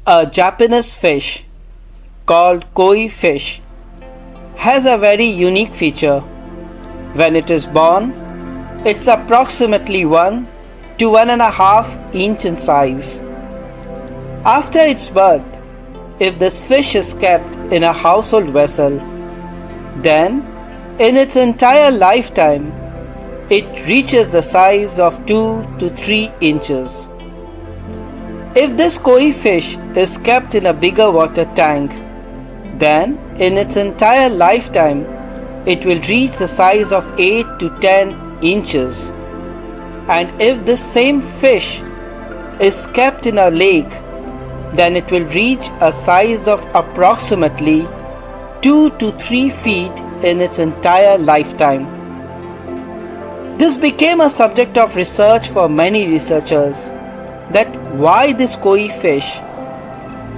A Japanese fish called koi fish has a very unique feature. When it is born, it's approximately 1 to 1.5 inch in size. After its birth, if this fish is kept in a household vessel, then in its entire lifetime, it reaches the size of 2 to 3 inches. If this koi fish is kept in a bigger water tank, then in its entire lifetime, it will reach the size of 8 to 10 inches. And if this same fish is kept in a lake, then it will reach a size of approximately 2 to 3 feet in its entire lifetime. This became a subject of research for many researchers, that why this koi fish,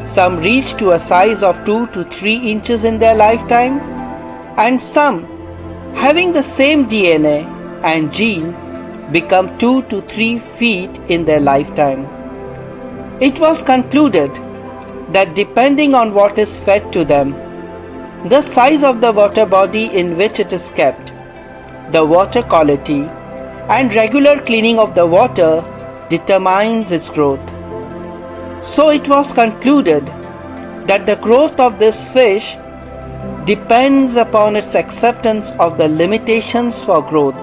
some reach to a size of 2 to 3 inches in their lifetime, and some having the same DNA and gene become 2 to 3 feet in their lifetime. It was concluded that depending on what is fed to them, the size of the water body in which it is kept, the water quality, and regular cleaning of the water determines its growth. So it was concluded that the growth of this fish depends upon its acceptance of the limitations for growth.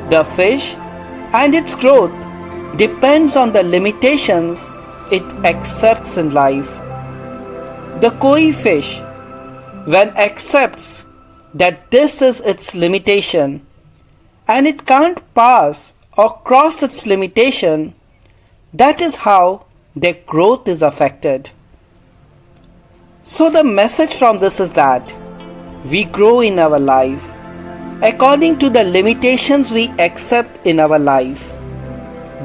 The fish and its growth depends on the limitations it accepts in life. The koi fish, when accepts that this is its limitation and it can't pass or cross its limitation, that is how their growth is affected. So the message from this is that we grow in our life according to the limitations we accept in our life.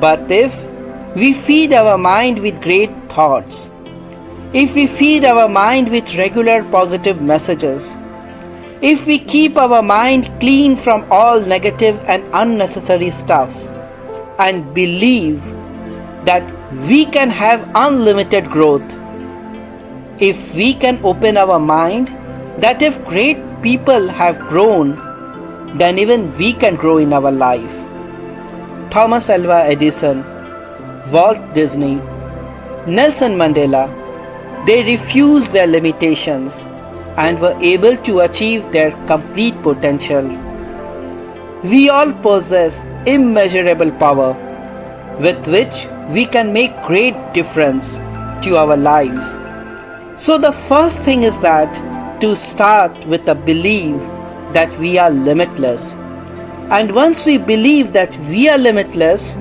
But if we feed our mind with great thoughts, if we feed our mind with regular positive messages, if we keep our mind clean from all negative and unnecessary stuffs, and believe that we can have unlimited growth, if we can open our mind that if great people have grown, then even we can grow in our life. Thomas Alva Edison, Walt Disney, Nelson Mandela, they refused their limitations and were able to achieve their complete potential. We all possess immeasurable power with which we can make great difference to our lives. So the first thing is that to start with a belief that we are limitless. And once we believe that we are limitless,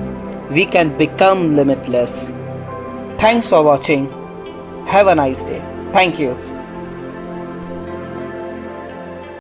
we can become limitless. Thanks for watching. Have a nice day. Thank you.